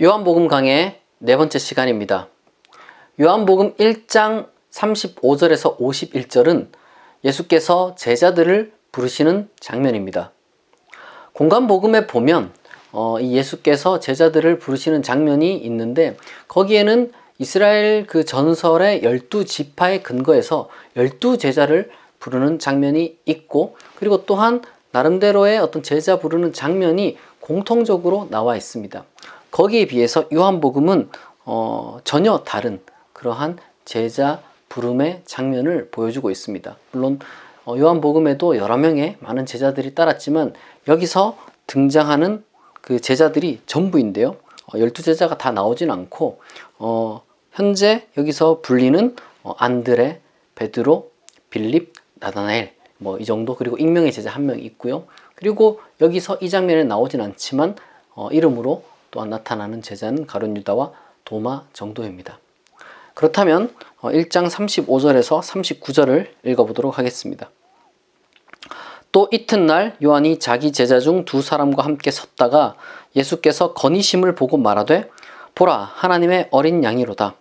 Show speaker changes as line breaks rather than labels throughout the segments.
요한복음 강의 네 번째 시간입니다. 요한복음 1장 35절에서 51절은 예수께서 제자들을 부르시는 장면입니다. 공관복음에 보면 이 예수께서 제자들을 부르시는 장면이 있는데, 거기에는 이스라엘 그 전설의 12지파에 근거해서 12제자를 부르는 장면이 있고, 그리고 또한 나름대로의 어떤 제자 부르는 장면이 공통적으로 나와 있습니다. 거기에 비해서 요한복음은 전혀 다른 그러한 제자 부름의 장면을 보여주고 있습니다. 물론 요한복음에도 여러 명의 많은 제자들이 따랐지만, 여기서 등장하는 그 제자들이 전부인데요. 12제자가 다 나오진 않고 현재 여기서 불리는 안드레, 베드로, 빌립, 나다나엘 이 정도, 그리고 익명의 제자 한 명 있고요. 그리고 여기서 이 장면에 나오진 않지만 이름으로 또한 나타나는 제자는 가룟 유다와 도마 정도입니다. 그렇다면 1장 35절에서 39절을 읽어보도록 하겠습니다. 또 이튿날 요한이 자기 제자 중 두 사람과 함께 섰다가 예수께서 건의심을 보고 말하되, 보라, 하나님의 어린 양이로다.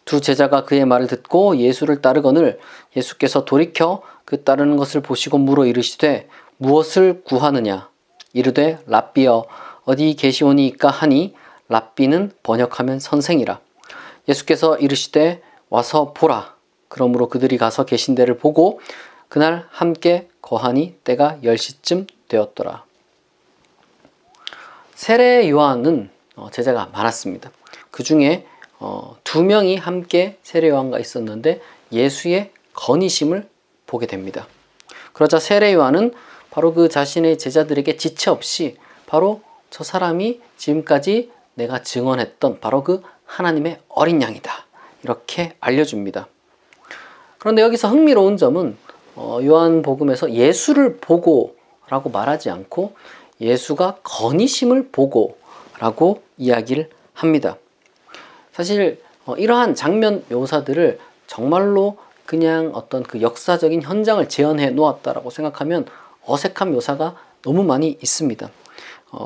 두 제자가 그의 말을 듣고 예수를 따르거늘 예수께서 돌이켜 그 따르는 것을 보시고 물어 이르시되, 무엇을 구하느냐? 이르되, 랍비여, 어디 계시오니이까 하니, 랍비는 번역하면 선생이라. 예수께서 이르시되, 와서 보라. 그러므로 그들이 가서 계신 데를 보고 그날 함께 거하니 때가 10시쯤 되었더라. 세례 요한은 제자가 많았습니다. 그 중에 두 명이 함께 세례 요한과 있었는데 예수의 건의심을 보게 됩니다. 그러자 세례 요한은 바로 그 자신의 제자들에게 지체 없이 바로 저 사람이 지금까지 내가 증언했던 바로 그 하나님의 어린 양이다, 이렇게 알려줍니다. 그런데 여기서 흥미로운 점은 요한복음에서 예수를 보고 라고 말하지 않고 예수가 건의심을 보고 라고 이야기를 합니다. 사실 이러한 장면 묘사들을 정말로 그냥 어떤 그 역사적인 현장을 재현해 놓았다라고 생각하면 어색한 묘사가 너무 많이 있습니다.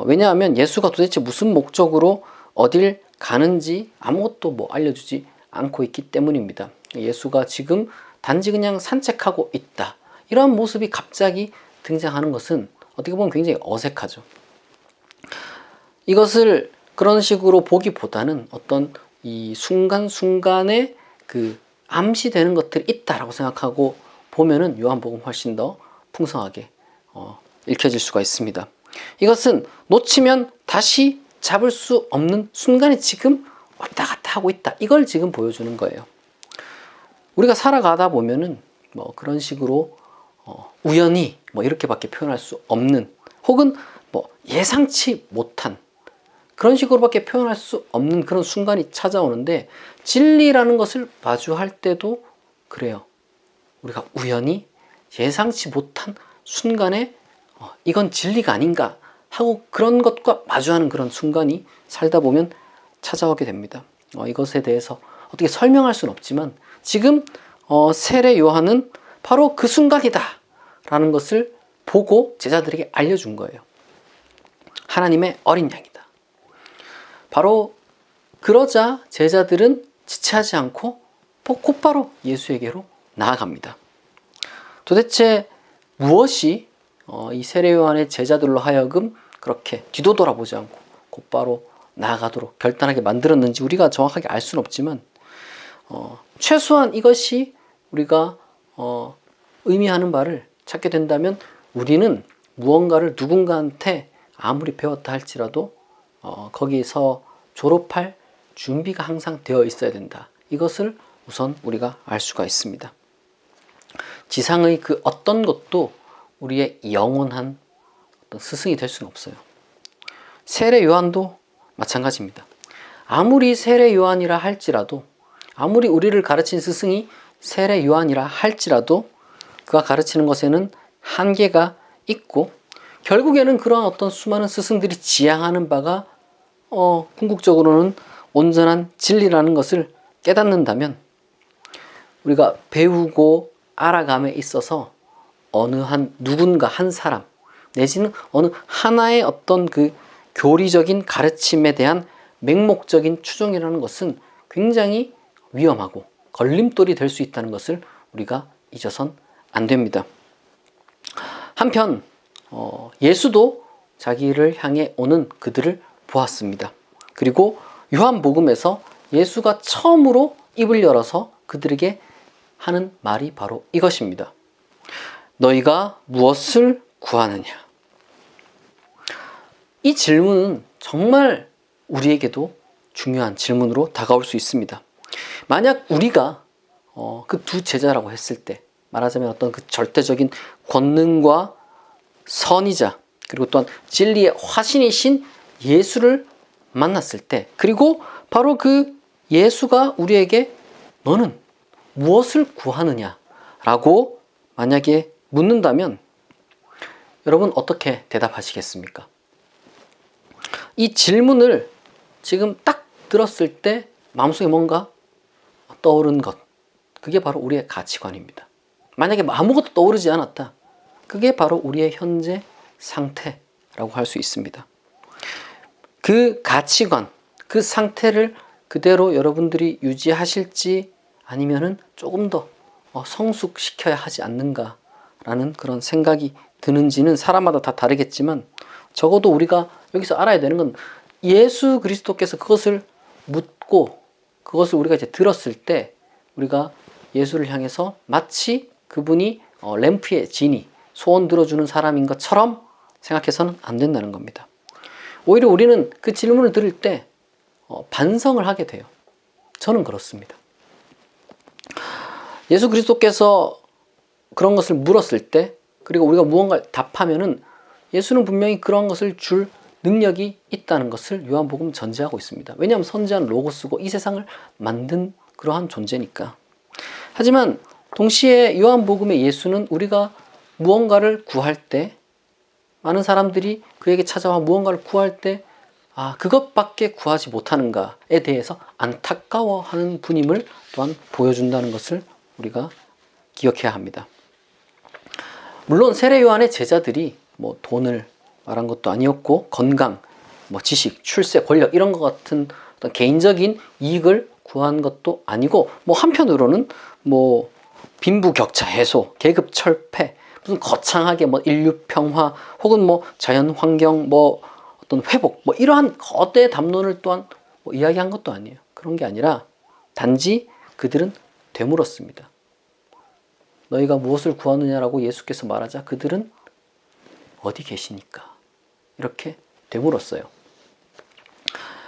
왜냐하면 예수가 도대체 무슨 목적으로 어딜 가는지 아무것도 알려주지 않고 있기 때문입니다. 예수가 지금 단지 그냥 산책하고 있다, 이런 모습이 갑자기 등장하는 것은 어떻게 보면 굉장히 어색하죠. 이것을 그런 식으로 보기보다는 어떤 이 순간순간에 그 암시되는 것들이 있다라고 생각하고 보면은 요한복음 훨씬 더 풍성하게 읽혀질 수가 있습니다. 이것은 놓치면 다시 잡을 수 없는 순간에 지금 왔다 갔다 하고 있다, 이걸 지금 보여주는 거예요. 우리가 살아가다 보면은 그런 식으로 우연히 이렇게밖에 표현할 수 없는, 혹은 예상치 못한 그런 식으로밖에 표현할 수 없는 그런 순간이 찾아오는데, 진리라는 것을 마주할 때도 그래요. 우리가 우연히 예상치 못한 순간에 이건 진리가 아닌가 하고 그런 것과 마주하는 그런 순간이 살다 보면 찾아오게 됩니다. 이것에 대해서 어떻게 설명할 수는 없지만 지금 세례 요한은 바로 그 순간이다 라는 것을 보고 제자들에게 알려준 거예요. 하나님의 어린 양이다. 바로 그러자 제자들은 지체하지 않고 곧바로 예수에게로 나아갑니다. 도대체 무엇이 이 세례 요한의 제자들로 하여금 그렇게 뒤도 돌아보지 않고 곧바로 나아가도록 결단하게 만들었는지 우리가 정확하게 알 수는 없지만, 최소한 이것이 우리가 의미하는 바를 찾게 된다면, 우리는 무언가를 누군가한테 아무리 배웠다 할지라도 거기서 졸업할 준비가 항상 되어 있어야 된다, 이것을 우선 우리가 알 수가 있습니다. 지상의 그 어떤 것도 우리의 영원한 어떤 스승이 될 수는 없어요. 세례 요한도 마찬가지입니다. 아무리 세례 요한이라 할지라도, 아무리 우리를 가르친 스승이 세례 요한이라 할지라도 그가 가르치는 것에는 한계가 있고, 결국에는 그러한 어떤 수많은 스승들이 지향하는 바가 궁극적으로는 온전한 진리라는 것을 깨닫는다면, 우리가 배우고 알아감에 있어서 어느 누군가 한 사람 내지는 어느 하나의 어떤 그 교리적인 가르침에 대한 맹목적인 추정이라는 것은 굉장히 위험하고 걸림돌이 될 수 있다는 것을 우리가 잊어선 안 됩니다. 한편 예수도 자기를 향해 오는 그들을 보았습니다. 그리고 요한복음에서 예수가 처음으로 입을 열어서 그들에게 하는 말이 바로 이것입니다. 너희가 무엇을 구하느냐? 이 질문은 정말 우리에게도 중요한 질문으로 다가올 수 있습니다. 만약 우리가 그 두 제자라고 했을 때, 말하자면 어떤 그 절대적인 권능과 선이자 그리고 또한 진리의 화신이신 예수를 만났을 때, 그리고 바로 그 예수가 우리에게 너는 무엇을 구하느냐 라고 만약에 묻는다면 여러분 어떻게 대답하시겠습니까? 이 질문을 지금 딱 들었을 때 마음속에 뭔가 떠오른 것, 그게 바로 우리의 가치관입니다. 만약에 아무것도 떠오르지 않았다, 그게 바로 우리의 현재 상태라고 할 수 있습니다. 그 가치관, 그 상태를 그대로 여러분들이 유지하실지 아니면은 조금 더 성숙시켜야 하지 않는가라는 그런 생각이 드는지는 사람마다 다 다르겠지만, 적어도 우리가 여기서 알아야 되는 건 예수 그리스도께서 그것을 묻고 그것을 우리가 이제 들었을 때 우리가 예수를 향해서 마치 그분이 램프의 지니, 소원 들어주는 사람인 것처럼 생각해서는 안 된다는 겁니다. 오히려 우리는 그 질문을 들을 때 반성을 하게 돼요. 저는 그렇습니다. 예수 그리스도께서 그런 것을 물었을 때, 그리고 우리가 무언가를 답하면은 예수는 분명히 그런 것을 줄 능력이 있다는 것을 요한복음은 전제하고 있습니다. 왜냐하면 선지자는 로고스고 이 세상을 만든 그러한 존재니까. 하지만 동시에 요한복음의 예수는 우리가 무언가를 구할 때, 많은 사람들이 그에게 찾아와 무언가를 구할 때 그것밖에 구하지 못하는가에 대해서 안타까워하는 분임을 또한 보여준다는 것을 우리가 기억해야 합니다. 물론 세례 요한의 제자들이 돈을 말한 것도 아니었고, 건강, 지식, 출세, 권력 이런 것 같은 어떤 개인적인 이익을 구한 것도 아니고, 한편으로는 빈부격차 해소, 계급 철폐, 무슨 거창하게 인류 평화 혹은 자연 환경 어떤 회복 이러한 거대 담론을 또한 이야기한 것도 아니에요. 그런 게 아니라 단지 그들은 되물었습니다. 너희가 무엇을 구하느냐라고 예수께서 말하자 그들은 어디 계시니까 이렇게 되물었어요.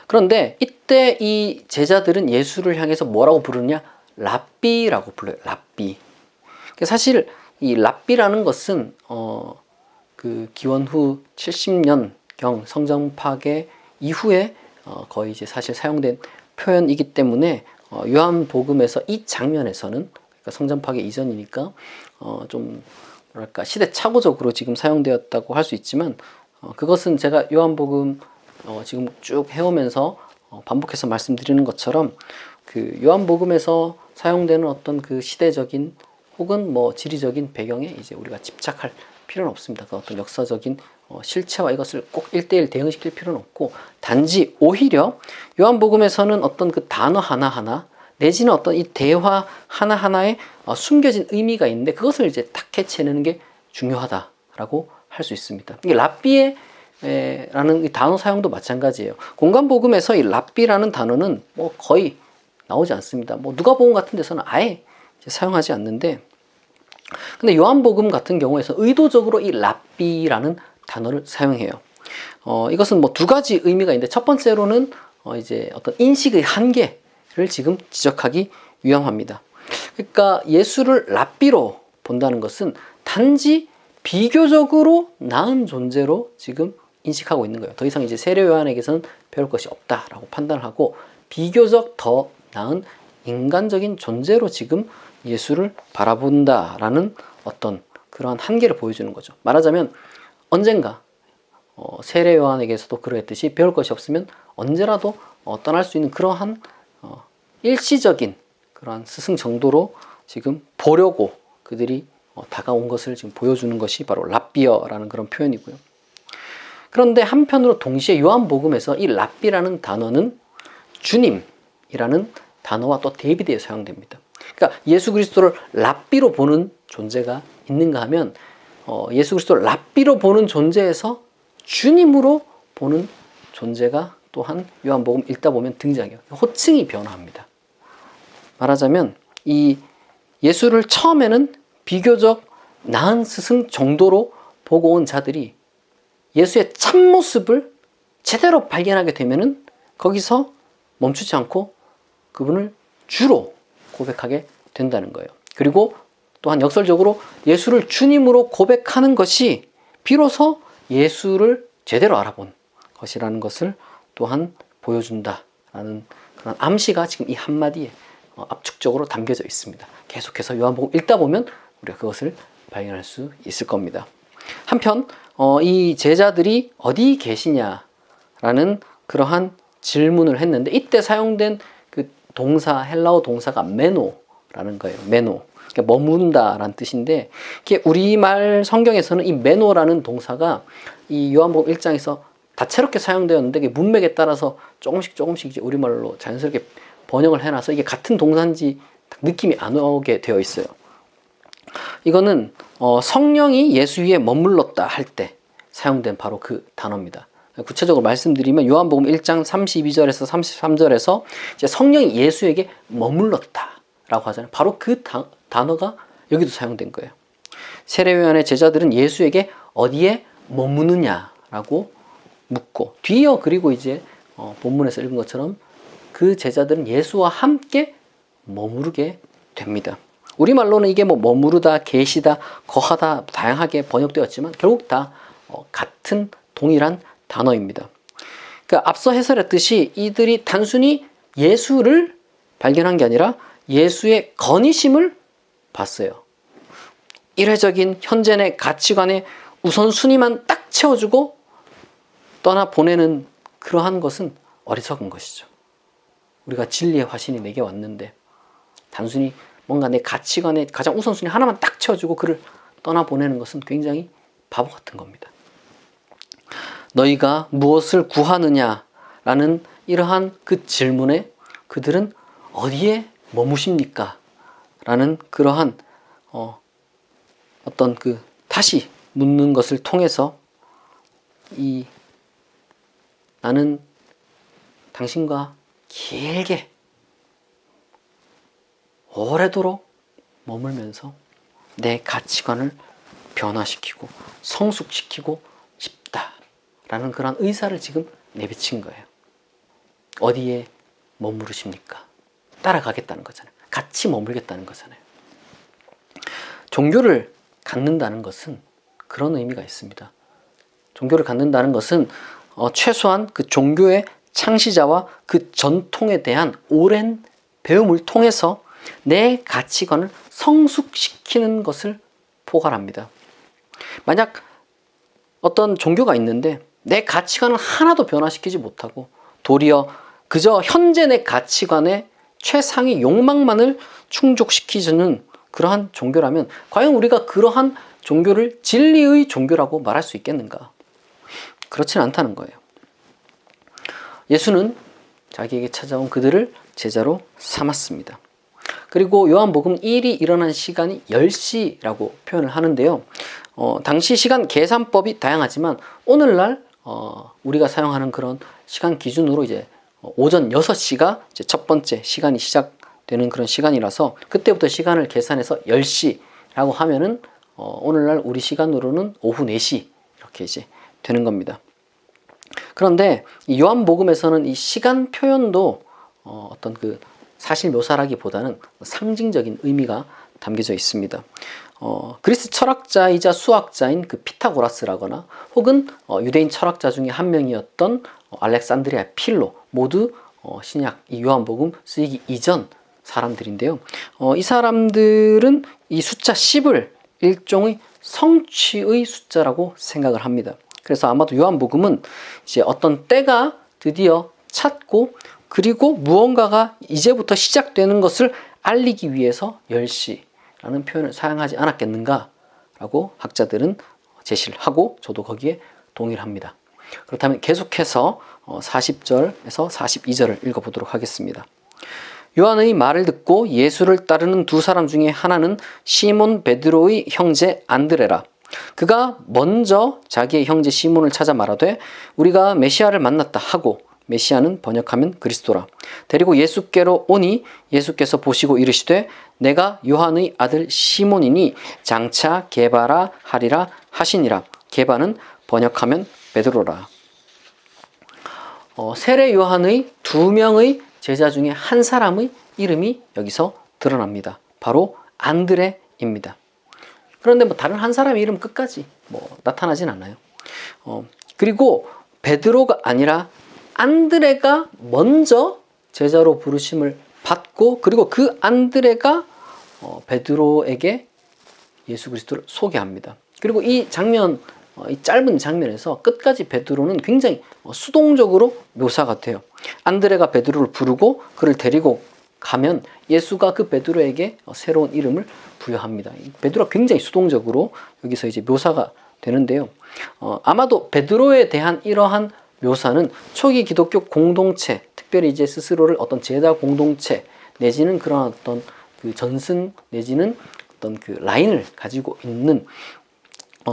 그런데 이때 이 제자들은 예수를 향해서 뭐라고 부르느냐? 랍비라고 불러요. 랍비. 사실 이 랍비라는 것은 그 기원 후 70년경 성전 파괴 이후에 거의 이제 사실 사용된 표현이기 때문에 요한복음에서 이 장면에서는, 그러니까 성전 파괴 이전이니까 좀 뭐랄까 시대착오적으로 지금 사용되었다고 할 수 있지만, 그것은 제가 요한복음 지금 쭉 해오면서 반복해서 말씀드리는 것처럼 그 요한복음에서 사용되는 어떤 그 시대적인 혹은 지리적인 배경에 이제 우리가 집착할 필요는 없습니다. 그 어떤 역사적인 실체와 이것을 꼭 1:1 대응시킬 필요는 없고, 단지 오히려 요한복음에서는 어떤 그 단어 하나하나 내지는 어떤 이 대화 하나하나에 숨겨진 의미가 있는데 그것을 이제 딱 캐치해내는 게 중요하다라고 할 수 있습니다. 이게 랍비의 라는 이 단어 사용도 마찬가지예요. 공간복음에서 이 랍비라는 단어는 거의 나오지 않습니다. 누가복음 같은 데서는 아예 사용하지 않는데, 근데 요한복음 같은 경우에서 의도적으로 이 랍비라는 단어를 사용해요. 이것은 두 가지 의미가 있는데, 첫 번째로는 이제 어떤 인식의 한계를 지금 지적하기 위함합니다. 그러니까 예수를 랍비로 본다는 것은 단지 비교적으로 나은 존재로 지금 인식하고 있는 거예요. 더 이상 이제 세례 요한에게서는 배울 것이 없다라고 판단을 하고, 비교적 더 나은 인간적인 존재로 지금 예수를 바라본다라는 어떤 그러한 한계를 보여주는 거죠. 말하자면 언젠가 세례 요한에게서도 그러했듯이 배울 것이 없으면 언제라도 떠날 수 있는 그러한 일시적인 그러한 스승 정도로 지금 보려고 그들이 다가온 것을 지금 보여주는 것이 바로 랍비어라는 그런 표현이고요. 그런데 한편으로 동시에 요한복음에서 이 랍비라는 단어는 주님이라는 단어와 또 대비되어 사용됩니다. 그러니까 예수 그리스도를 랍비로 보는 존재가 있는가 하면 예수 그리스도를 랍비로 보는 존재에서 주님으로 보는 존재가 또한 요한복음 읽다 보면 등장해요. 호칭이 변화합니다. 말하자면 이 예수를 처음에는 비교적 나은 스승 정도로 보고 온 자들이 예수의 참모습을 제대로 발견하게 되면은 거기서 멈추지 않고 그분을 주로 고백하게 된다는 거예요. 그리고 또한 역설적으로 예수를 주님으로 고백하는 것이 비로소 예수를 제대로 알아본 것이라는 것을 또한 보여준다라는 그런 암시가 지금 이 한마디에 압축적으로 담겨져 있습니다. 계속해서 요한복음 읽다 보면 우리가 그것을 발견할 수 있을 겁니다. 한편 이 제자들이 어디 계시냐라는 그러한 질문을 했는데 이때 사용된 그 동사, 헬라어 동사가 메노라는 거예요. 메노. 그러니까 머문다라는 뜻인데 이게 우리말 성경에서는 이 메노라는 동사가 이 요한복음 1장에서 다채롭게 사용되었는데 이게 문맥에 따라서 조금씩 이제 우리말로 자연스럽게 번역을 해놔서 이게 같은 동사인지 느낌이 안 오게 되어 있어요. 이거는 성령이 예수 위에 머물렀다 할 때 사용된 바로 그 단어입니다. 구체적으로 말씀드리면 요한복음 1장 32절에서 33절에서 이제 성령이 예수에게 머물렀다라고 하잖아요. 바로 그 단어가 여기도 사용된 거예요. 세례요한의 제자들은 예수에게 어디에 머무느냐라고 묻고 뒤이어 그리고 이제 본문에서 읽은 것처럼 그 제자들은 예수와 함께 머무르게 됩니다. 우리말로는 이게 뭐 머무르다, 계시다, 거하다 다양하게 번역되었지만 결국 다 같은 동일한 단어입니다. 그러니까 앞서 해설했듯이 이들이 단순히 예수를 발견한 게 아니라 예수의 건의심을 봤어요. 일회적인 현재의 가치관의 우선순위만 딱 채워주고 떠나 보내는 그러한 것은 어리석은 것이죠. 우리가 진리의 화신이 내게 왔는데 단순히 뭔가 내 가치관의 가장 우선순위 하나만 딱 채워주고 그를 떠나보내는 것은 굉장히 바보 같은 겁니다. 너희가 무엇을 구하느냐라는 이러한 그 질문에 그들은 어디에 머무십니까? 라는 그러한 어떤 그 다시 묻는 것을 통해서 나는 당신과 길게 오래도록 머물면서 내 가치관을 변화시키고 성숙시키고 싶다라는 그런 의사를 지금 내비친 거예요. 어디에 머무르십니까? 따라가겠다는 거잖아요. 같이 머물겠다는 거잖아요. 종교를 갖는다는 것은 그런 의미가 있습니다. 종교를 갖는다는 것은 최소한 그 종교의 창시자와 그 전통에 대한 오랜 배움을 통해서 내 가치관을 성숙시키는 것을 포괄합니다. 만약 어떤 종교가 있는데 내 가치관을 하나도 변화시키지 못하고 도리어 그저 현재 내 가치관의 최상위 욕망만을 충족시키는 그러한 종교라면 과연 우리가 그러한 종교를 진리의 종교라고 말할 수 있겠는가? 그렇지는 않다는 거예요. 예수는 자기에게 찾아온 그들을 제자로 삼았습니다. 그리고 요한복음 1이 일어난 시간이 10시라고 표현을 하는데요. 당시 시간 계산법이 다양하지만 오늘날 우리가 사용하는 그런 시간 기준으로 이제 오전 6시가 이제 첫 번째 시간이 시작되는 그런 시간이라서 그때부터 시간을 계산해서 10시라고 하면은 오늘날 우리 시간으로는 오후 4시 이렇게 이제 되는 겁니다. 그런데 이 요한복음에서는 이 시간 표현도 어떤 그 사실 묘사라기보다는 상징적인 의미가 담겨져 있습니다. 그리스 철학자이자 수학자인 그 피타고라스라거나 혹은 유대인 철학자 중에 한 명이었던 알렉산드리아 필로 모두 신약 이 요한복음 쓰이기 이전 사람들인데요. 이 사람들은 이 숫자 10을 일종의 성취의 숫자라고 생각을 합니다. 그래서 아마도 요한복음은 이제 어떤 때가 드디어 찼고 그리고 무언가가 이제부터 시작되는 것을 알리기 위해서 10시라는 표현을 사용하지 않았겠는가 라고 학자들은 제시를 하고 저도 거기에 동의를 합니다. 그렇다면 계속해서 40절에서 42절을 읽어보도록 하겠습니다. 요한의 말을 듣고 예수를 따르는 두 사람 중에 하나는 시몬 베드로의 형제 안드레라. 그가 먼저 자기의 형제 시몬을 찾아 말하되 우리가 메시아를 만났다 하고, 메시아는 번역하면 그리스도라. 데리고 예수께로 오니 예수께서 보시고 이르시되 내가 요한의 아들 시몬이니 장차 게바라 하리라 하시니라. 게바는 번역하면 베드로라. 세례 요한의 두 명의 제자 중에 한 사람의 이름이 여기서 드러납니다. 바로 안드레입니다. 그런데 뭐 다른 한 사람의 이름 끝까지 나타나진 않아요. 그리고 베드로가 아니라 안드레가 먼저 제자로 부르심을 받고, 그리고 그 안드레가 베드로에게 예수 그리스도를 소개합니다. 그리고 이 장면, 이 짧은 장면에서 끝까지 베드로는 굉장히 수동적으로 묘사가 돼요. 안드레가 베드로를 부르고 그를 데리고 가면 예수가 그 베드로에게 새로운 이름을 부여합니다. 베드로가 굉장히 수동적으로 여기서 이제 묘사가 되는데요. 아마도 베드로에 대한 이러한 묘사는 초기 기독교 공동체, 특별히 이제 스스로를 어떤 제자 공동체 내지는 그런 어떤 그 전승 내지는 어떤 그 라인을 가지고 있는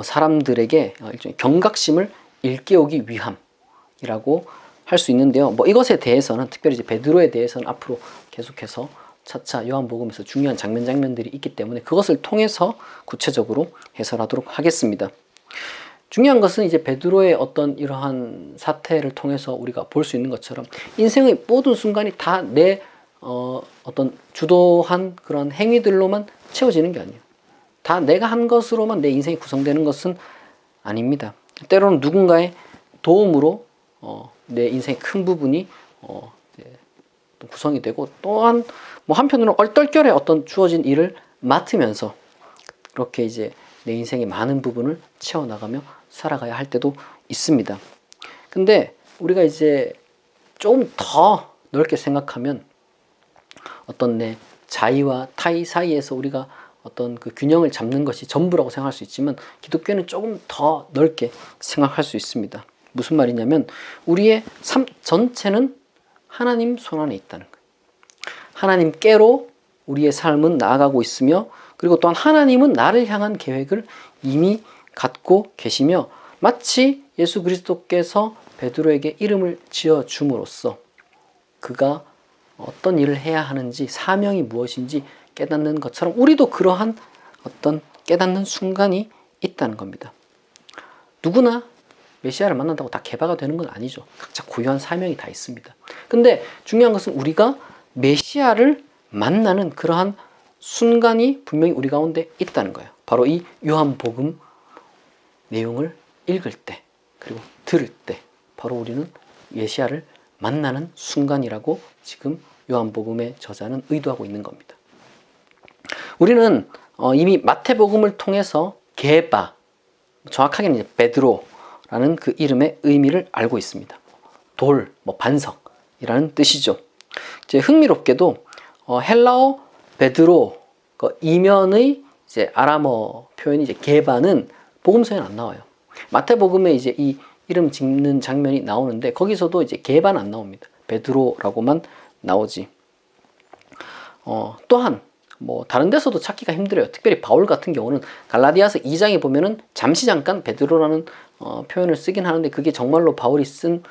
사람들에게 일종의 경각심을 일깨우기 위함이라고 할 수 있는데요. 이것에 대해서는, 특별히 이제 베드로에 대해서는 앞으로 계속해서 차차 요한복음에서 중요한 장면들이 있기 때문에 그것을 통해서 구체적으로 해설하도록 하겠습니다. 중요한 것은 이제 베드로의 어떤 이러한 사태를 통해서 우리가 볼 수 있는 것처럼 인생의 모든 순간이 다 내 어떤 주도한 그런 행위들로만 채워지는 게 아니에요. 다 내가 한 것으로만 내 인생이 구성되는 것은 아닙니다. 때로는 누군가의 도움으로 내 인생의 큰 부분이 구성이 되고, 또한 한편으로는 얼떨결에 어떤 주어진 일을 맡으면서 그렇게 이제 내 인생의 많은 부분을 채워나가며 살아가야 할 때도 있습니다. 근데 우리가 이제 좀 더 넓게 생각하면 어떤 내 자의와 타의 사이에서 우리가 어떤 그 균형을 잡는 것이 전부라고 생각할 수 있지만, 기독교는 조금 더 넓게 생각할 수 있습니다. 무슨 말이냐면 우리의 삶 전체는 하나님 손안에 있다는 거예요. 하나님께로 우리의 삶은 나아가고 있으며, 그리고 또한 하나님은 나를 향한 계획을 이미 갖고 계시며, 마치 예수 그리스도께서 베드로에게 이름을 지어 줌으로써 그가 어떤 일을 해야 하는지, 사명이 무엇인지 깨닫는 것처럼 우리도 그러한 어떤 깨닫는 순간이 있다는 겁니다. 누구나 메시아를 만난다고 다 개바가 되는 건 아니죠. 각자 고유한 사명이 다 있습니다. 근데 중요한 것은 우리가 메시아를 만나는 그러한 순간이 분명히 우리 가운데 있다는 거예요. 바로 이 요한복음 내용을 읽을 때, 그리고 들을 때, 바로 우리는 메시아를 만나는 순간이라고 지금 요한복음의 저자는 의도하고 있는 겁니다. 우리는 이미 마태복음을 통해서 게바, 정확하게는 이제 베드로라는 그 이름의 의미를 알고 있습니다. 돌, 반석이라는 뜻이죠. 이제 흥미롭게도 헬라어 베드로 이면의 이제 아람어 표현이 이제 게바는 복음서에는 안 나와요. 마태복음에 이제 이 이름 짓는 장면이 나오는데 거기서도 이제 게바는 안 나옵니다. 베드로라고만 나오지. 또한 다른 데서도 찾기가 힘들어요. 특별히 바울 같은 경우는 갈라디아서 2장에 보면은 잠시 잠깐 베드로라는 표현을 쓰긴 하는데 그게 정말로 바울이 쓴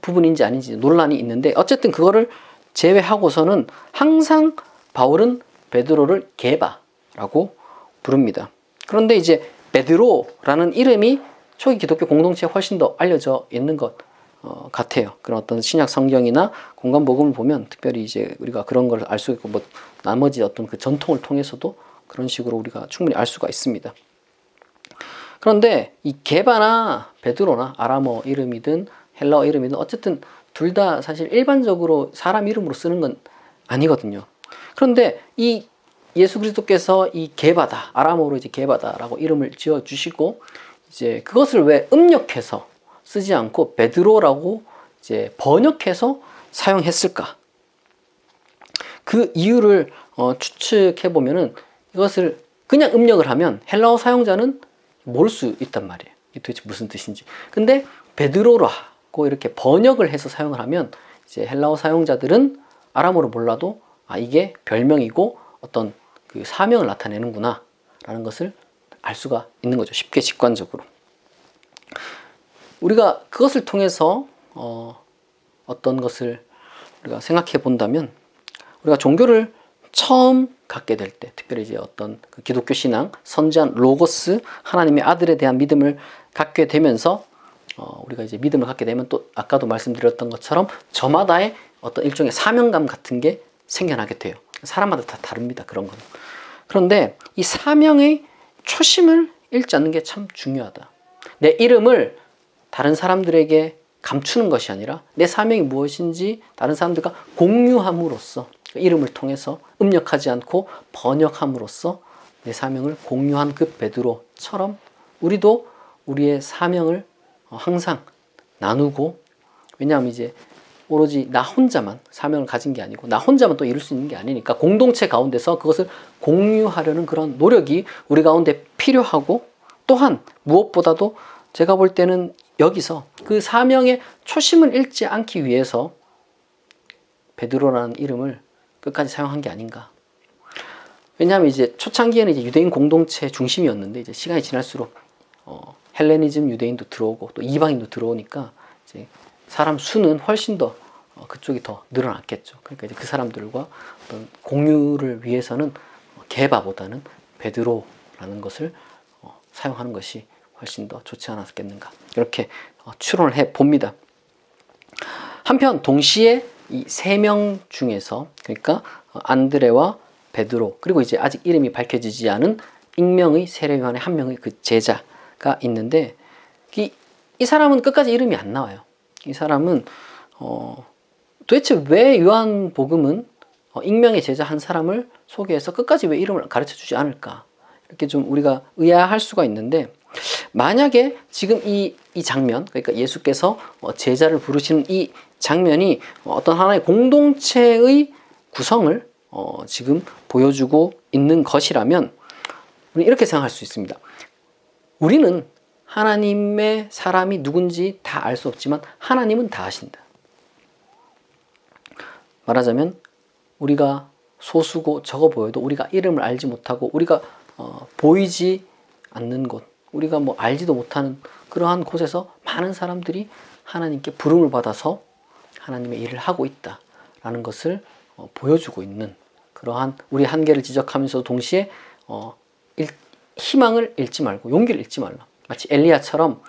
부분인지 아닌지 논란이 있는데, 어쨌든 그거를 제외하고서는 항상 바울은 베드로를 게바라고 부릅니다. 그런데 이제 베드로라는 이름이 초기 기독교 공동체에 훨씬 더 알려져 있는 것 같아요. 그런 어떤 신약 성경이나 공간복음을 보면 특별히 이제 우리가 그런 걸 알 수 있고, 나머지 어떤 그 전통을 통해서도 그런 식으로 우리가 충분히 알 수가 있습니다. 그런데 이 게바나 베드로나 아람어 이름이든 헬라어 이름이든 어쨌든 둘 다 사실 일반적으로 사람 이름으로 쓰는 건 아니거든요. 그런데 이 예수 그리스도께서 이 게바다, 아람어로 이제 게바다라고 이름을 지어 주시고, 이제 그것을 왜 음력해서 쓰지 않고 베드로라고 이제 번역해서 사용했을까? 그 이유를 추측해 보면은 이것을 그냥 음력을 하면 헬라어 사용자는 모를 수 있단 말이에요. 이게 도대체 무슨 뜻인지. 근데 베드로라고 이렇게 번역을 해서 사용을 하면 이제 헬라어 사용자들은 아람어로 몰라도 이게 별명이고 어떤 그 사명을 나타내는구나 라는 것을 알 수가 있는 거죠. 쉽게 직관적으로. 우리가 그것을 통해서 어떤 것을 우리가 생각해 본다면, 우리가 종교를 처음 갖게 될 때, 특별히 이제 어떤 그 기독교 신앙, 선지한 로고스, 하나님의 아들에 대한 믿음을 갖게 되면서 우리가 이제 믿음을 갖게 되면 또 아까도 말씀드렸던 것처럼 저마다의 어떤 일종의 사명감 같은 게 생겨나게 돼요. 사람마다 다 다릅니다. 그런 건. 그런데 이 사명의 초심을 잃지 않는 게 참 중요하다. 내 이름을 다른 사람들에게 감추는 것이 아니라 내 사명이 무엇인지 다른 사람들과 공유함으로써, 이름을 통해서 음력하지 않고 번역함으로써 내 사명을 공유한 그 베드로처럼 우리도 우리의 사명을 항상 나누고, 왜냐하면 이제 오로지 나 혼자만 사명을 가진 게 아니고 나 혼자만 또 이룰 수 있는 게 아니니까 공동체 가운데서 그것을 공유하려는 그런 노력이 우리 가운데 필요하고, 또한 무엇보다도 제가 볼 때는 여기서 그 사명의 초심을 잃지 않기 위해서 베드로라는 이름을 끝까지 사용한 게 아닌가. 왜냐하면 이제 초창기에는 이제 유대인 공동체 중심이었는데 이제 시간이 지날수록 헬레니즘 유대인도 들어오고 또 이방인도 들어오니까 이제 사람 수는 훨씬 더 그쪽이 더 늘어났겠죠. 그러니까 이제 그 사람들과 어떤 공유를 위해서는 게바보다는 베드로라는 것을 사용하는 것이 훨씬 더 좋지 않았겠는가, 이렇게 추론을 해 봅니다. 한편 동시에 이 세 명 중에서, 그러니까 안드레와 베드로, 그리고 이제 아직 이름이 밝혀지지 않은 익명의 세례 요한의 한 명의 그 제자가 있는데, 이 사람은 끝까지 이름이 안 나와요. 이 사람은 도대체 왜 요한복음은 익명의 제자 한 사람을 소개해서 끝까지 왜 이름을 가르쳐 주지 않을까, 이렇게 좀 우리가 의아할 수가 있는데, 만약에 지금 이 장면, 그러니까 예수께서 제자를 부르시는 이 장면이 어떤 하나의 공동체의 구성을 지금 보여주고 있는 것이라면 우리는 이렇게 생각할 수 있습니다. 우리는 하나님의 사람이 누군지 다 알 수 없지만 하나님은 다 아신다. 말하자면 우리가 소수고 적어 보여도 우리가 이름을 알지 못하고 우리가 보이지 않는 곳, 우리가 뭐 알지도 못하는 그러한 곳에서 많은 사람들이 하나님께 부름을 받아서 하나님의 일을 하고 있다라는 것을 보여주고 있는 그러한 우리 한계를 지적하면서 동시에 희망을 잃지 말고 용기를 잃지 말라. 마치 엘리야처럼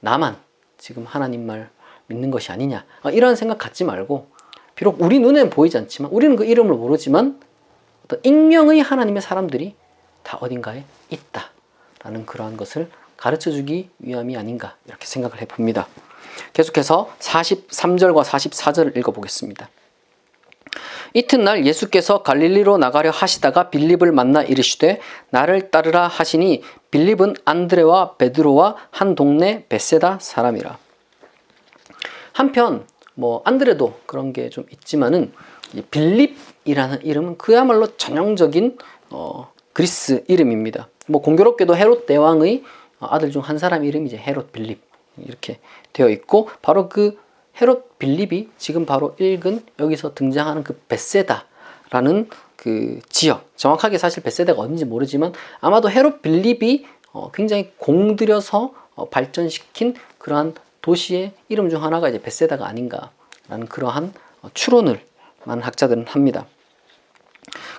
나만 지금 하나님 말 믿는 것이 아니냐, 이런 생각 갖지 말고, 비록 우리 눈에는 보이지 않지만 우리는 그 이름을 모르지만 어떤 익명의 하나님의 사람들이 다 어딘가에 있다라는 그러한 것을 가르쳐주기 위함이 아닌가, 이렇게 생각을 해봅니다. 계속해서 43절과 44절을 읽어보겠습니다. 이튿날 예수께서 갈릴리로 나가려 하시다가 빌립을 만나 이르시되 나를 따르라 하시니 빌립은 안드레와 베드로와 한 동네 벳세다 사람이라. 한편 안드레도 그런 게 좀 있지만은 빌립이라는 이름은 그야말로 전형적인 그리스 이름입니다. 공교롭게도 헤롯 대왕의 아들 중 한 사람 이름이 이제 헤롯 빌립 이렇게 되어 있고, 바로 그 헤롯 빌립이 지금 바로 읽은 여기서 등장하는 그 벳세다라는 그 지역, 정확하게 사실 벳세다가 어딘지 모르지만 아마도 헤롯 빌립이 굉장히 공들여서 발전시킨 그러한 도시의 이름 중 하나가 이제 벳세다가 아닌가라는 그러한 추론을 많은 학자들은 합니다.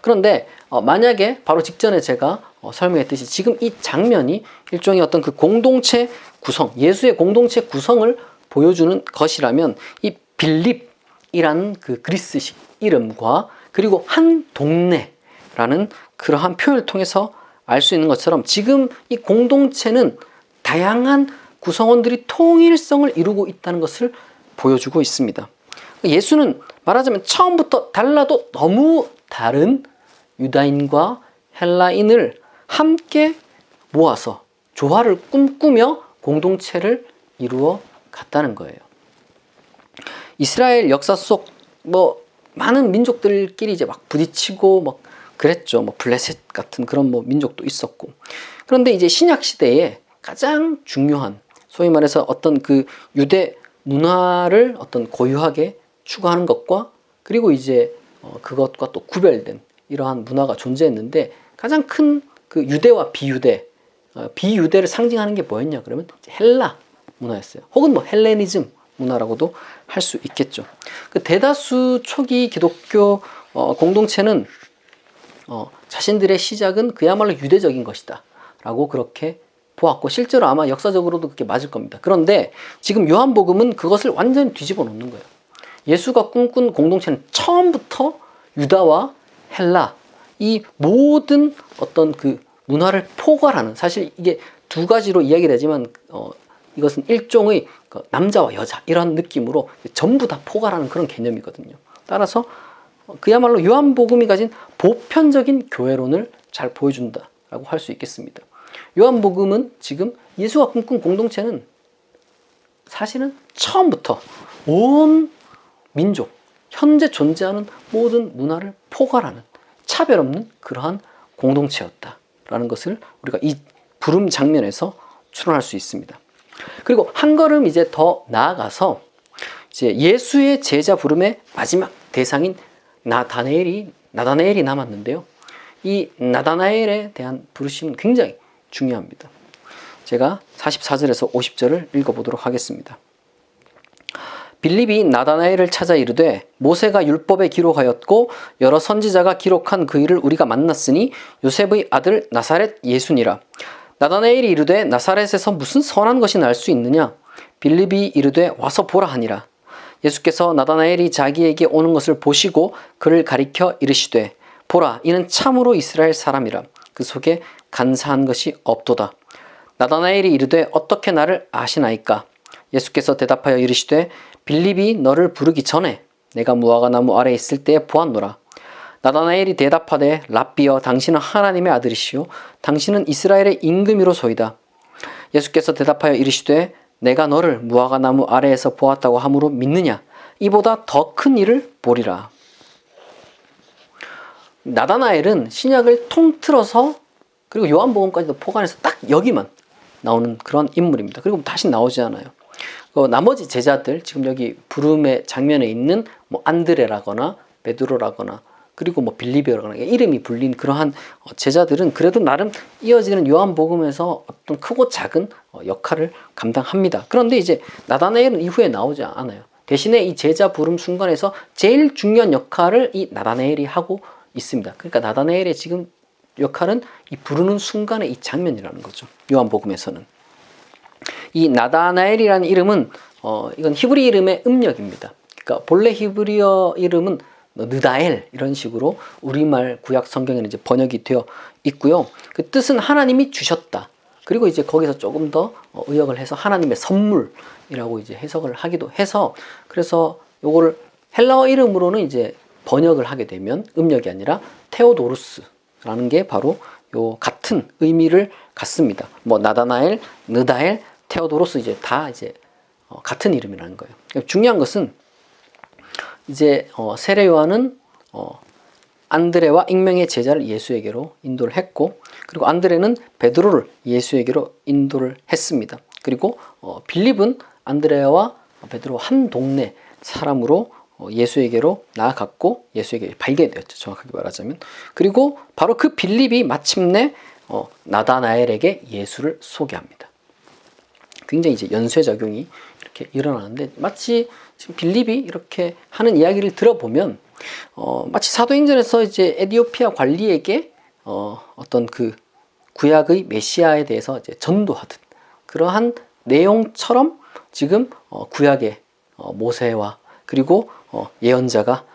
그런데 만약에 바로 직전에 제가 설명했듯이 지금 이 장면이 일종의 어떤 그 공동체 구성, 예수의 공동체 구성을 보여주는 것이라면 이 빌립이라는 그 그리스식 이름과 그리고 한 동네라는 그러한 표현을 통해서 알 수 있는 것처럼 지금 이 공동체는 다양한 구성원들이 통일성을 이루고 있다는 것을 보여주고 있습니다. 예수는 말하자면 처음부터 달라도 너무 다른 유다인과 헬라인을 함께 모아서 조화를 꿈꾸며 공동체를 이루어 갔다는 거예요. 이스라엘 역사 속 많은 민족들끼리 이제 막 부딪히고 그랬죠. 블레셋 같은 그런 민족도 있었고. 그런데 이제 신약 시대에 가장 중요한, 소위 말해서 어떤 그 유대 문화를 어떤 고유하게 추구하는 것과, 그리고 이제 그것과 또 구별된 이러한 문화가 존재했는데, 가장 큰 그 유대와 비유대, 비유대를 상징하는 게 뭐였냐 그러면 헬라 문화였어요. 혹은 뭐 헬레니즘 문화라고도 할 수 있겠죠. 그 대다수 초기 기독교 공동체는 자신들의 시작은 그야말로 유대적인 것이다 라고 그렇게 보았고, 실제로 아마 역사적으로도 그렇게 맞을 겁니다. 그런데 지금 요한복음은 그것을 완전히 뒤집어 놓는 거예요. 예수가 꿈꾼 공동체는 처음부터 유다와 헬라, 이 모든 어떤 그 문화를 포괄하는, 사실 이게 두 가지로 이야기를 하지만 이것은 일종의 남자와 여자 이런 느낌으로 전부 다 포괄하는 그런 개념이거든요. 따라서 그야말로 요한복음이 가진 보편적인 교회론을 잘 보여준다라고 할 수 있겠습니다. 요한복음은 지금 예수가 꿈꾼 공동체는 사실은 처음부터 온 민족, 현재 존재하는 모든 문화를 포괄하는 차별 없는 그러한 공동체였다라는 것을 우리가 이 부름 장면에서 추론할 수 있습니다. 그리고 한 걸음 이제 더 나아가서 이제 예수의 제자 부름의 마지막 대상인 나다나엘이 남았는데요. 이 나다나엘에 대한 부르심은 굉장히 중요합니다. 제가 44절에서 50절을 읽어보도록 하겠습니다. 빌립이 나다나엘을 찾아 이르되 모세가 율법에 기록하였고 여러 선지자가 기록한 그 일을 우리가 만났으니 요셉의 아들 나사렛 예수니라. 나다나엘이 이르되 나사렛에서 무슨 선한 것이 날 수 있느냐? 빌립이 이르되 와서 보라 하니라. 예수께서 나다나엘이 자기에게 오는 것을 보시고 그를 가리켜 이르시되 보라, 이는 참으로 이스라엘 사람이라. 그 속에 간사한 것이 없도다. 나다나엘이 이르되 어떻게 나를 아시나이까? 예수께서 대답하여 이르시되 빌립이 너를 부르기 전에 내가 무화과나무 아래 있을 때에 보았노라. 나다나엘이 대답하되 랍비여, 당신은 하나님의 아들이시요 당신은 이스라엘의 임금이로소이다. 예수께서 대답하여 이르시되 내가 너를 무화과나무 아래에서 보았다고 함으로 믿느냐? 이보다 더 큰 일을 보리라. 나다나엘은 신약을 통틀어서, 그리고 요한복음까지도 포괄해서 딱 여기만 나오는 그런 인물입니다. 그리고 다시 나오지 않아요. 나머지 제자들, 지금 여기 부름의 장면에 있는 뭐 안드레라거나 베드로라거나 그리고 뭐 빌립이라거나 이름이 불린 그러한 제자들은 그래도 나름 이어지는 요한복음에서 어떤 크고 작은 역할을 감당합니다. 그런데 이제 나다나엘은 이후에 나오지 않아요. 대신에 이 제자 부름 순간에서 제일 중요한 역할을 이 나다나엘이 하고 있습니다. 그러니까 나다나엘의 지금 역할은 이 부르는 순간의 이 장면이라는 거죠. 요한복음에서는. 이 나다나엘이라는 이름은 이건 히브리 이름의 음력입니다. 그러니까 본래 히브리어 이름은 느다엘 이런 식으로 우리말 구약 성경에는 이제 번역이 되어 있고요. 그 뜻은 하나님이 주셨다. 그리고 이제 거기서 조금 더 의역을 해서 하나님의 선물이라고 이제 해석을 하기도 해서, 그래서 요거를 헬라어 이름으로는 이제 번역을 하게 되면 음력이 아니라 테오도루스라는 게 바로 요 같은 의미를 갖습니다. 뭐 나다나엘, 느다엘, 테오도로스 이제 다 이제 같은 이름이라는 거예요. 중요한 것은 이제 세례 요한은 안드레와 익명의 제자를 예수에게로 인도를 했고, 그리고 안드레는 베드로를 예수에게로 인도를 했습니다. 그리고 빌립은 안드레와 베드로 한 동네 사람으로 예수에게로 나아갔고 예수에게 발견되었죠. 정확하게 말하자면. 그리고 바로 그 빌립이 마침내 나다나엘에게 예수를 소개합니다. 굉장히 이제 연쇄작용이 이렇게 일어나는데, 마치 지금 빌립이 이렇게 하는 이야기를 들어보면 마치 사도행전에서 이제 에디오피아 관리에게 어떤 그 구약의 메시아에 대해서 이제 전도하듯 그러한 내용처럼 지금 구약의 모세와 그리고 예언자가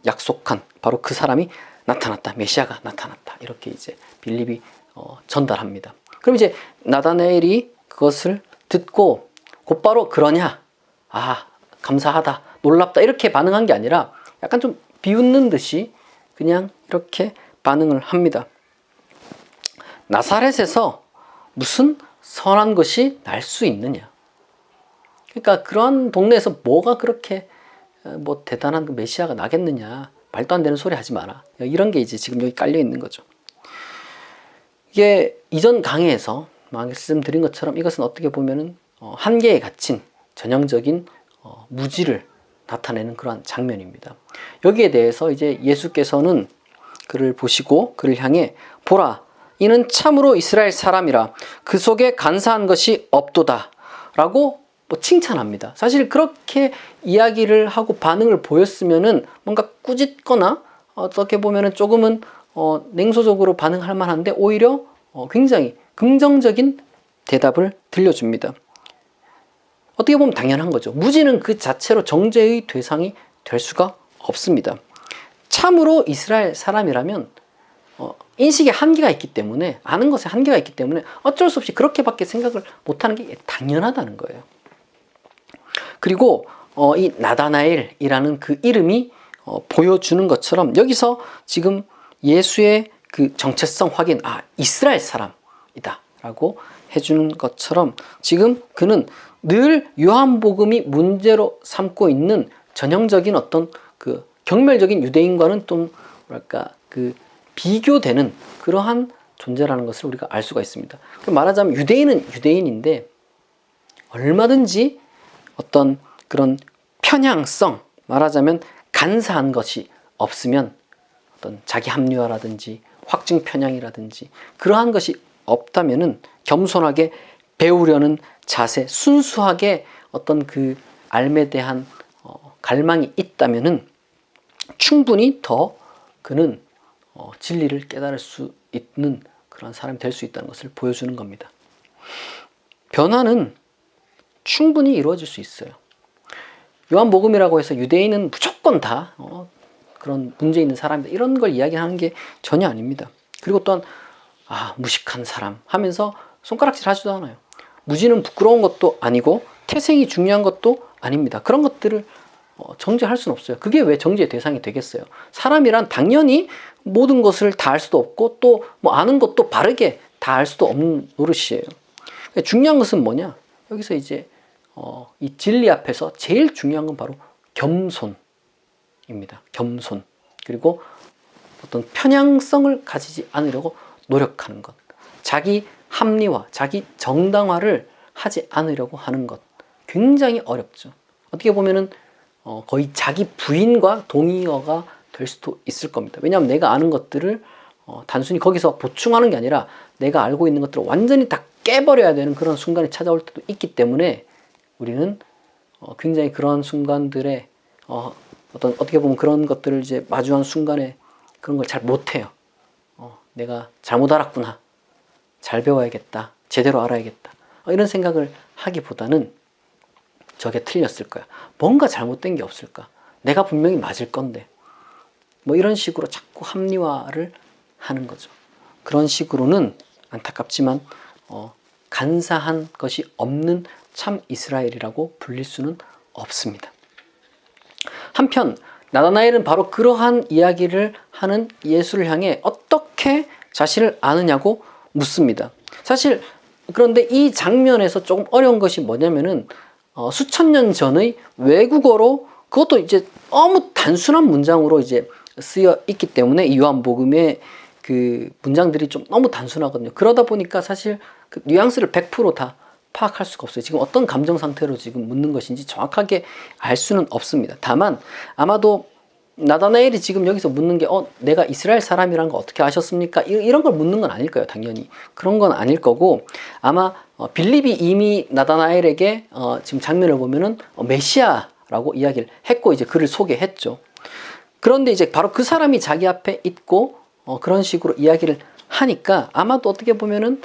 약속한 바로 그 사람이 나타났다, 메시아가 나타났다, 이렇게 이제 빌립이 전달합니다. 그럼 이제 나다나엘이 그것을 듣고 곧바로 그러냐, 아 감사하다, 놀랍다 이렇게 반응한 게 아니라 약간 좀 비웃는 듯이 그냥 이렇게 반응을 합니다. 나사렛에서 무슨 선한 것이 날 수 있느냐. 그러니까 그러한 동네에서 뭐가 그렇게 뭐 대단한 그 메시아가 나겠느냐, 말도 안 되는 소리 하지 마라, 이런 게 이제 지금 여기 깔려 있는 거죠. 이게 이전 강의에서 말씀드린 것처럼 이것은 어떻게 보면은 한계에 갇힌 전형적인 무지를 나타내는 그러한 장면입니다. 여기에 대해서 이제 예수께서는 그를 보시고 그를 향해 보라, 이는 참으로 이스라엘 사람이라 그 속에 간사한 것이 없도다 라고 칭찬합니다. 사실 그렇게 이야기를 하고 반응을 보였으면은 뭔가 꾸짖거나 어떻게 보면은 조금은 냉소적으로 반응할 만한데 오히려 굉장히 긍정적인 대답을 들려줍니다. 어떻게 보면 당연한 거죠. 무지는 그 자체로 정죄의 대상이 될 수가 없습니다. 참으로 이스라엘 사람이라면 인식에 한계가 있기 때문에, 아는 것에 한계가 있기 때문에 어쩔 수 없이 그렇게밖에 생각을 못하는 게 당연하다는 거예요. 그리고 이 나다나엘이라는 그 이름이 보여주는 것처럼 여기서 지금 예수의 그 정체성 확인, 이스라엘 사람이다 라고 해주는 것처럼 지금 그는 늘 요한복음이 문제로 삼고 있는 전형적인 어떤 그 경멸적인 유대인과는 좀 뭐랄까 그 비교되는 그러한 존재라는 것을 우리가 알 수가 있습니다. 말하자면 유대인은 유대인인데 얼마든지 어떤 그런 편향성, 말하자면 간사한 것이 없으면 어떤 자기 합리화라든지 확증 편향이라든지 그러한 것이 없다면은 겸손하게 배우려는 자세, 순수하게 어떤 그 삶에 대한 갈망이 있다면은 충분히 더 그는 진리를 깨달을 수 있는 그런 사람이 될 수 있다는 것을 보여주는 겁니다. 변화는 충분히 이루어질 수 있어요. 요한복음이라고 해서 유대인은 무조건 다 그런 문제 있는 사람이다 이런 걸 이야기하는 게 전혀 아닙니다. 그리고 또한 무식한 사람 하면서 손가락질 하지도 않아요. 무지는 부끄러운 것도 아니고 태생이 중요한 것도 아닙니다. 그런 것들을 정죄할 수는 없어요. 그게 왜 정죄의 대상이 되겠어요? 사람이란 당연히 모든 것을 다 알 수도 없고 또 뭐 아는 것도 바르게 다 알 수도 없는 노릇이에요. 중요한 것은 뭐냐? 여기서 이제 이 진리 앞에서 제일 중요한 건 바로 겸손입니다. 겸손. 그리고 어떤 편향성을 가지지 않으려고 노력하는 것. 자기 합리화, 자기 정당화를 하지 않으려고 하는 것. 굉장히 어렵죠. 어떻게 보면은 거의 자기 부인과 동의어가 될 수도 있을 겁니다. 왜냐하면 내가 아는 것들을 단순히 거기서 보충하는 게 아니라 내가 알고 있는 것들을 완전히 다 깨버려야 되는 그런 순간이 찾아올 때도 있기 때문에 우리는 굉장히 그런 순간들에 어떻게 보면 그런 것들을 이제 마주한 순간에 그런 걸 잘 못해요. 내가 잘못 알았구나. 잘 배워야겠다. 제대로 알아야겠다. 이런 생각을 하기보다는 저게 틀렸을 거야. 뭔가 잘못된 게 없을까? 내가 분명히 맞을 건데. 뭐 이런 식으로 자꾸 합리화를 하는 거죠. 그런 식으로는 안타깝지만 간사한 것이 없는 참 이스라엘이라고 불릴 수는 없습니다. 한편 나다나엘은 바로 그러한 이야기를 하는 예수를 향해 어떻게 자신을 아느냐고 묻습니다. 사실 그런데 이 장면에서 조금 어려운 것이 뭐냐면은 수천 년 전의 외국어로 그것도 이제 너무 단순한 문장으로 이제 쓰여 있기 때문에 이 요한복음의 그 문장들이 좀 너무 단순하거든요. 그러다 보니까 사실 그 뉘앙스를 100% 파악할 수가 없어요. 지금 어떤 감정 상태로 지금 묻는 것인지 정확하게 알 수는 없습니다. 다만 아마도 나다나엘이 지금 여기서 묻는 게 내가 이스라엘 사람이란 거 어떻게 아셨습니까? 이런 걸 묻는 건 아닐 거예요. 당연히. 그런 건 아닐 거고 아마 빌립이 이미 나다나엘에게 지금 장면을 보면은 메시아라고 이야기를 했고 이제 그를 소개했죠. 그런데 이제 바로 그 사람이 자기 앞에 있고 그런 식으로 이야기를 하니까 아마도 어떻게 보면은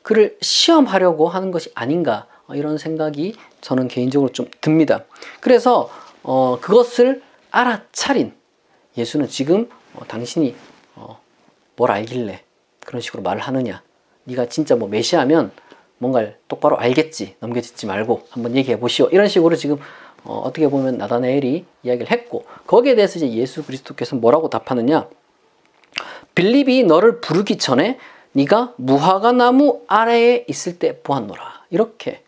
그를 시험하려고 하는 것이 아닌가 이런 생각이 저는 개인적으로 좀 듭니다. 그래서 그것을 알아차린 예수는 지금 당신이 뭘 알길래 그런 식으로 말을 하느냐. 네가 진짜 뭐 메시아면 뭔가를 똑바로 알겠지. 넘겨짓지 말고 한번 얘기해 보시오. 이런 식으로 지금 어떻게 보면 나다나엘이 이야기를 했고 거기에 대해서 이제 예수 그리스도께서 뭐라고 답하느냐. 빌립이 너를 부르기 전에 네가 무화과 나무 아래에 있을 때 보았노라. 이렇게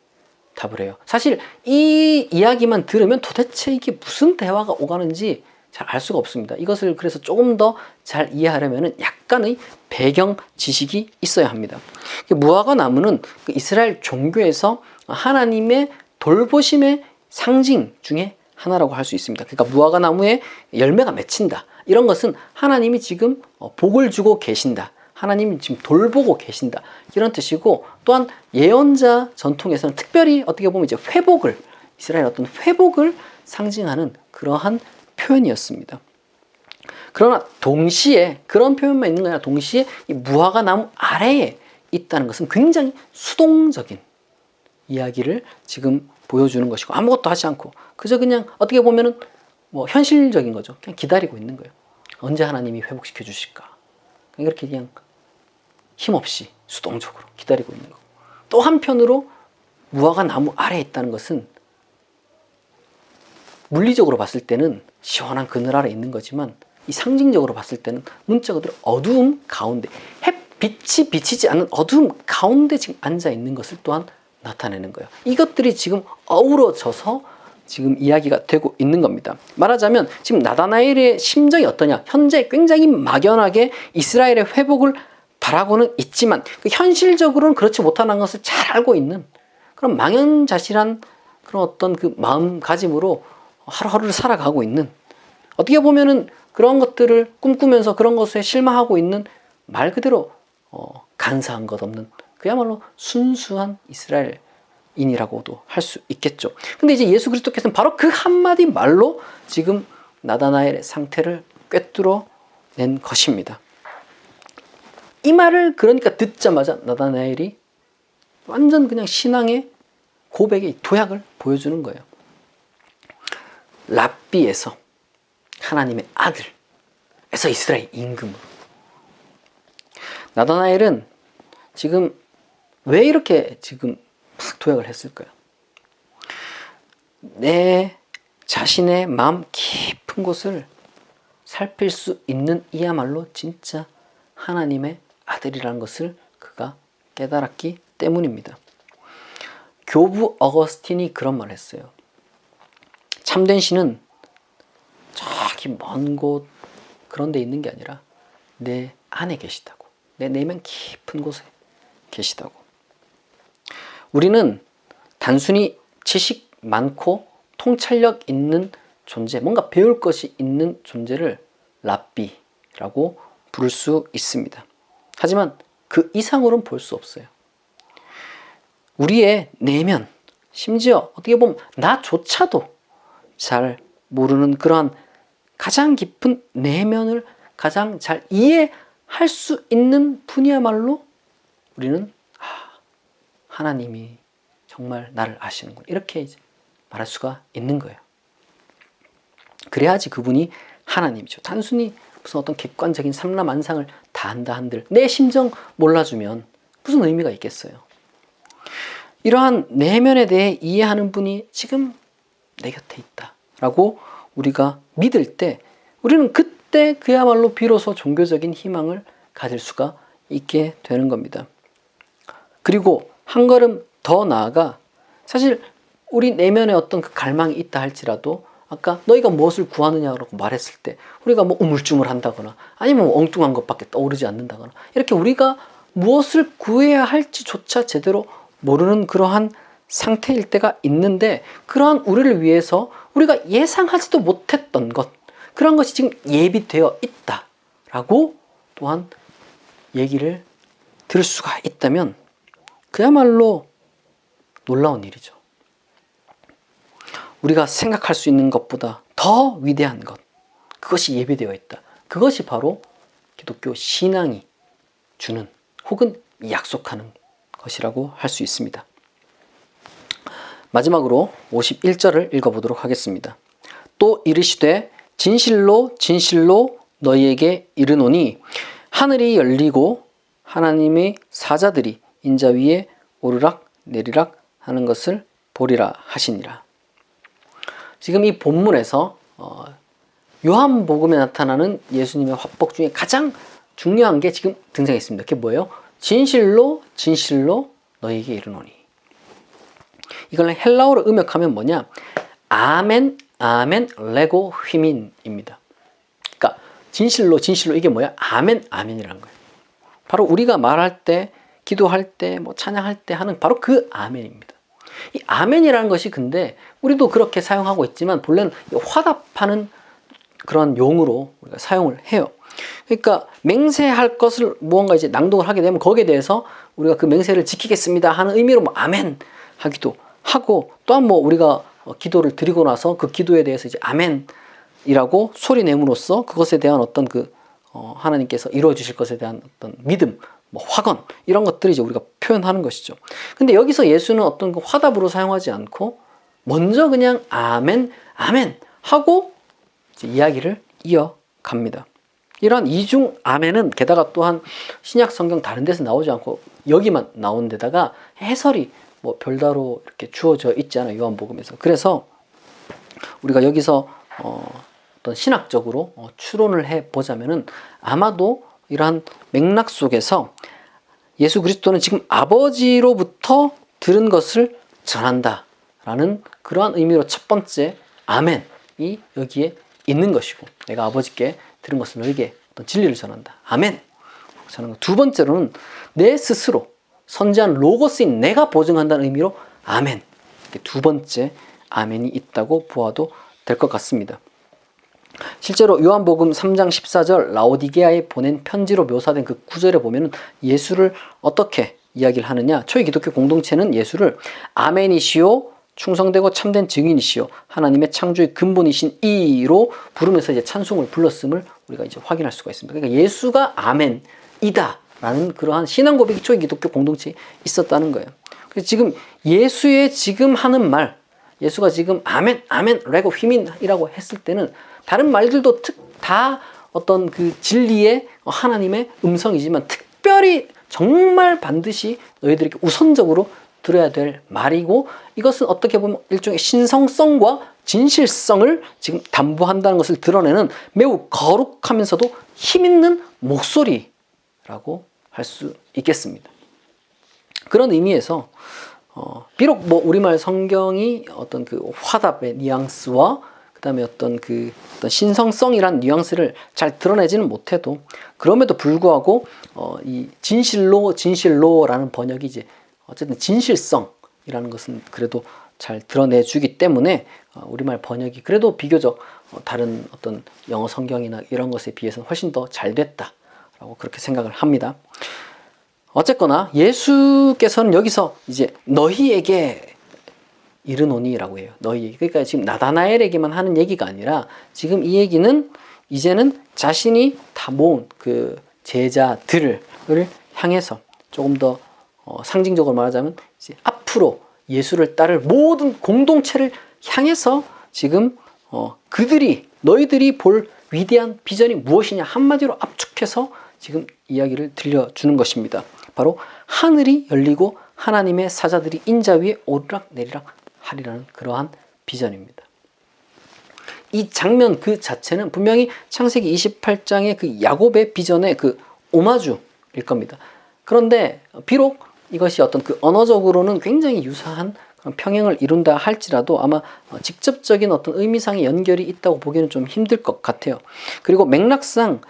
답을 해요. 사실 이 이야기만 들으면 도대체 이게 무슨 대화가 오가는지 잘 알 수가 없습니다. 이것을 그래서 조금 더 잘 이해하려면 약간의 배경 지식이 있어야 합니다. 무화과 나무는 이스라엘 종교에서 하나님의 돌보심의 상징 중에 하나라고 할 수 있습니다. 그러니까 무화과 나무에 열매가 맺힌다. 이런 것은 하나님이 지금 복을 주고 계신다. 하나님이 지금 돌보고 계신다. 이런 뜻이고, 또한 예언자 전통에서는 특별히 어떻게 보면 이제 회복을, 이스라엘 어떤 회복을 상징하는 그러한 표현이었습니다. 그러나 동시에 그런 표현만 있는 게 아니라 동시에 이 무화과 나무 아래에 있다는 것은 굉장히 수동적인 이야기를 지금 보여주는 것이고, 아무것도 하지 않고 그저 그냥 어떻게 보면은 뭐 현실적인 거죠. 그냥 기다리고 있는 거예요. 언제 하나님이 회복시켜 주실까? 이렇게 그냥 힘없이 수동적으로 기다리고 있는 거고, 또 한편으로 무화과 나무 아래에 있다는 것은 물리적으로 봤을 때는 시원한 그늘 아래 있는 거지만, 이 상징적으로 봤을 때는 문자 그대로 어두움 가운데, 햇빛이 비치지 않는 어두움 가운데 지금 앉아 있는 것을 또한 나타내는 거예요. 이것들이 지금 어우러져서 지금 이야기가 되고 있는 겁니다. 말하자면 지금 나다나엘의 심정이 어떠냐? 현재 굉장히 막연하게 이스라엘의 회복을 바라고는 있지만 현실적으로는 그렇지 못하는 것을 잘 알고 있는 그런 망연자실한 그런 어떤 그 마음가짐으로 하루하루를 살아가고 있는, 어떻게 보면은 그런 것들을 꿈꾸면서 그런 것에 실망하고 있는, 말 그대로 간사한 것 없는 그야말로 순수한 이스라엘인이라고도 할 수 있겠죠. 근데 이제 예수 그리스도께서는 바로 그 한마디 말로 지금 나다나엘의 상태를 꿰뚫어 낸 것입니다. 이 말을 그러니까 듣자마자 나다나엘이 완전 그냥 신앙의 고백의 도약을 보여주는 거예요. 랍비에서 하나님의 아들에서 이스라엘 임금으로. 나다나엘은 지금 왜 이렇게 지금 막 도약을 했을까요? 내 자신의 마음 깊은 곳을 살필 수 있는 이야말로 진짜 하나님의 아들이라는 것을 그가 깨달았기 때문입니다. 교부 어거스틴이 그런 말을 했어요. 참된 신은 저기 먼 곳 그런 데 있는 게 아니라 내 안에 계시다고. 내 내면 깊은 곳에 계시다고. 우리는 단순히 지식 많고 통찰력 있는 존재, 뭔가 배울 것이 있는 존재를 랍비라고 부를 수 있습니다. 하지만 그 이상으로는 볼 수 없어요. 우리의 내면, 심지어 어떻게 보면 나조차도 잘 모르는 그러한 가장 깊은 내면을 가장 잘 이해할 수 있는 분이야말로 우리는 하나님이 정말 나를 아시는군, 이렇게 이제 말할 수가 있는 거예요. 그래야지 그분이 하나님이죠. 단순히 무슨 어떤 객관적인 삼라만상을 다 안다 한들 내 심정 몰라주면 무슨 의미가 있겠어요. 이러한 내면에 대해 이해하는 분이 지금 내 곁에 있다라고 우리가 믿을 때 우리는 그때 그야말로 비로소 종교적인 희망을 가질 수가 있게 되는 겁니다. 그리고 한 걸음 더 나아가, 사실 우리 내면에 어떤 그 갈망이 있다 할지라도 아까 너희가 무엇을 구하느냐고 말했을 때 우리가 뭐 우물쭈물한다거나 아니면 뭐 엉뚱한 것밖에 떠오르지 않는다거나 이렇게 우리가 무엇을 구해야 할지조차 제대로 모르는 그러한 상태일 때가 있는데, 그러한 우리를 위해서 우리가 예상하지도 못했던 것, 그런 것이 지금 예비되어 있다라고 또한 얘기를 들을 수가 있다면 그야말로 놀라운 일이죠. 우리가 생각할 수 있는 것보다 더 위대한 것, 그것이 예비되어 있다. 그것이 바로 기독교 신앙이 주는 혹은 약속하는 것이라고 할 수 있습니다. 마지막으로 51절을 읽어보도록 하겠습니다. 또 이르시되 진실로 진실로 너희에게 이르노니 하늘이 열리고 하나님의 사자들이 인자 위에 오르락 내리락 하는 것을 보리라 하시니라. 지금 이 본문에서 요한복음에 나타나는 예수님의 화법 중에 가장 중요한 게 지금 등장했습니다. 그게 뭐예요? 진실로 진실로 너희에게 이르노니. 이걸 헬라어로 음역하면 뭐냐? 아멘 아멘 레고 휘민입니다. 진실로 진실로 이게 뭐야? 아멘 아멘이라는 거예요. 바로 우리가 말할 때, 기도할 때, 뭐 찬양할 때 하는 바로 그 아멘입니다. 이 아멘이라는 것이 근데 우리도 그렇게 사용하고 있지만 본래는 화답하는 그런 용으로 우리가 사용을 해요. 그러니까 맹세할 것을 무언가 이제 낭독을 하게 되면 거기에 대해서 우리가 그 맹세를 지키겠습니다 하는 의미로 뭐 아멘 하기도 하고, 또한 뭐 우리가 기도를 드리고 나서 그 기도에 대해서 이제 아멘이라고 소리 내므로써 그것에 대한 어떤 하나님께서 이루어 주실 것에 대한 어떤 믿음, 뭐 확언, 이런 것들을 이제 우리가 표현하는 것이죠. 근데 여기서 예수는 어떤 그 화답으로 사용하지 않고 먼저 그냥 아멘 아멘 하고 이제 이야기를 이어갑니다. 이러한 이중 아멘은 게다가 또한 신약 성경 다른 데서 나오지 않고 여기만 나온 데다가 해설이 뭐 별다로 이렇게 주어져 있지 않아요, 요한복음에서. 그래서 우리가 여기서 어떤 신학적으로 추론을 해 보자면은 아마도 이러한 맥락 속에서 예수 그리스도는 지금 아버지로부터 들은 것을 전한다라는 그러한 의미로 첫 번째 아멘이 여기에 있는 것이고, 내가 아버지께 들은 것을 너에게 어떤 진리를 전한다. 아멘. 전하는 것. 두 번째로는 내 스스로 선지한 로고스인 내가 보증한다는 의미로 아멘. 두 번째 아멘이 있다고 보아도 될 것 같습니다. 실제로 요한복음 3장 14절 라오디게아에 보낸 편지로 묘사된 그 구절에 보면 예수를 어떻게 이야기를 하느냐. 초기 기독교 공동체는 예수를 아멘이시오, 충성되고 참된 증인이시오, 하나님의 창조의 근본이신 이로 부르면서 이제 찬송을 불렀음을 우리가 이제 확인할 수가 있습니다. 그러니까 예수가 아멘이다라는 그러한 신앙 고백이 초기 기독교 공동체에 있었다는 거예요. 그래서 지금 예수의 지금 하는 말, 예수가 지금 아멘, 아멘, 라고 휘민이라고 했을 때는 다른 말들도 다 어떤 그 진리의 하나님의 음성이지만 특별히 정말 반드시 너희들에게 우선적으로 들어야 될 말이고, 이것은 어떻게 보면 일종의 신성성과 진실성을 지금 담보한다는 것을 드러내는 매우 거룩하면서도 힘있는 목소리라고 할 수 있겠습니다. 그런 의미에서 비록 뭐 우리말 성경이 어떤 그 화답의 뉘앙스와 그다음에 어떤 신성성이란 뉘앙스를 잘 드러내지는 못해도, 그럼에도 불구하고 이 진실로라는 번역이 이제 어쨌든 진실성이라는 것은 그래도 잘 드러내주기 때문에 우리말 번역이 그래도 비교적 다른 어떤 영어 성경이나 이런 것에 비해서는 훨씬 더 잘 됐다라고 그렇게 생각을 합니다. 어쨌거나 예수께서는 여기서 이제 너희에게 이르노니라고 해요. 너희. 그러니까 지금 나다나엘에게만 하는 얘기가 아니라 지금 이 얘기는 이제는 자신이 다 모은 그 제자들을 향해서 조금 더 상징적으로 말하자면 이제 앞으로 예수를 따를 모든 공동체를 향해서 지금 너희들이 볼 위대한 비전이 무엇이냐 한마디로 압축해서 지금 이야기를 들려주는 것입니다. 바로 하늘이 열리고 하나님의 사자들이 인자 위에 오르락 내리락 하리라는 그러한 비전입니다. 이 장면 그 자체는 분명히 창세기 28장의 그 야곱의 비전의 그 오마주일 겁니다. 그런데 비록 이것이 어떤 그 언어적으로는 굉장히 유사한 평행을 이룬다 할지라도 아마 직접적인 어떤 의미상의 연결이 있다고 보기는 좀 힘들 것 같아요. 그리고 맥락상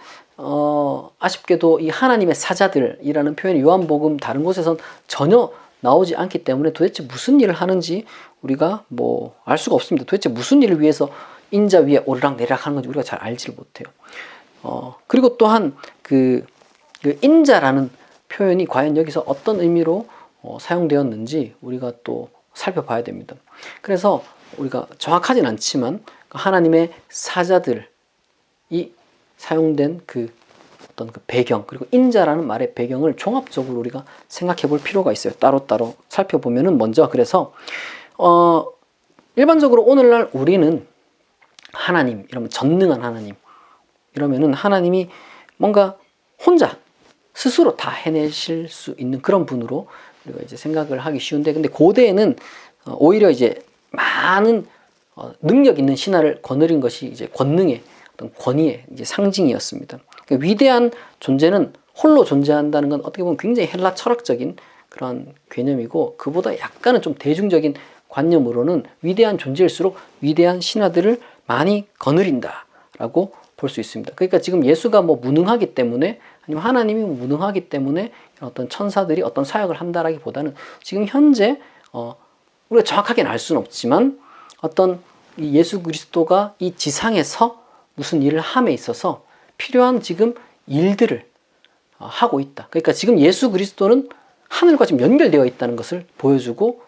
아쉽게도 이 하나님의 사자들이라는 표현이 요한복음 다른 곳에선 전혀 나오지 않기 때문에 도대체 무슨 일을 하는지 우리가 뭐 알 수가 없습니다. 도대체 무슨 일을 위해서 인자 위에 오르락 내리락 하는 건지 우리가 잘 알지를 못해요. 그리고 또한 그 인자라는 표현이 과연 여기서 어떤 의미로 사용되었는지 우리가 또 살펴봐야 됩니다. 그래서 우리가 정확하진 않지만 하나님의 사자들이 사용된 어떤 배경, 그리고 인자라는 말의 배경을 종합적으로 우리가 생각해 볼 필요가 있어요. 따로따로 살펴보면은 먼저, 그래서 일반적으로 오늘날 우리는 하나님 이러면 전능한 하나님 이러면은 하나님이 뭔가 혼자 스스로 다 해내실 수 있는 그런 분으로 우리가 이제 생각을 하기 쉬운데, 근데 고대에는 오히려 이제 많은 능력 있는 신하를 거느린 것이 이제 권능의 어떤 권위의 이제 상징이었습니다. 그러니까 위대한 존재는 홀로 존재한다는 건 어떻게 보면 굉장히 헬라 철학적인 그런 개념이고, 그보다 약간은 좀 대중적인 관념으로는 위대한 존재일수록 위대한 신하들을 많이 거느린다라고 볼 볼 수 있습니다. 그러니까 지금 예수가 뭐 무능하기 때문에 아니면 하나님이 무능하기 때문에 어떤 천사들이 어떤 사역을 한다라기보다는 지금 현재 우리가 정확하게는 알 수는 없지만 어떤 이 예수 그리스도가 이 지상에서 무슨 일을 함에 있어서 필요한 지금 일들을 하고 있다. 그러니까 지금 예수 그리스도는 하늘과 지금 연결되어 있다는 것을 보여주고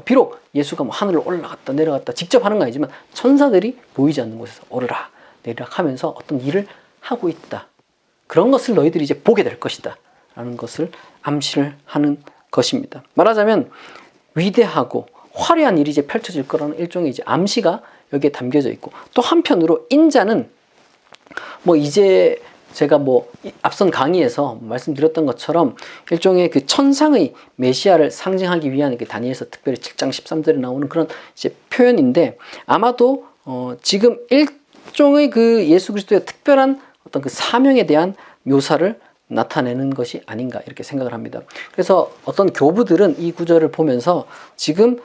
비록 예수가 뭐 하늘로 올라갔다 내려갔다 직접 하는 건 아니지만 천사들이 보이지 않는 곳에서 오르락 내리락 하면서 어떤 일을 하고 있다. 그런 것을 너희들이 이제 보게 될 것이다 라는 것을 암시를 하는 것입니다. 말하자면 위대하고 화려한 일이 이제 펼쳐질 거라는 일종의 이제 암시가 여기에 담겨져 있고, 또 한편으로 인자는 뭐 이제 제가 뭐 앞선 강의에서 말씀드렸던 것처럼 일종의 그 천상의 메시아를 상징하기 위한 그 다니엘서 특별히 7장 13절에 나오는 그런 이제 표현인데, 아마도 지금 일종의 그 예수 그리스도의 특별한 어떤 그 사명에 대한 묘사를 나타내는 것이 아닌가 이렇게 생각을 합니다. 그래서 어떤 교부들은 이 구절을 보면서 지금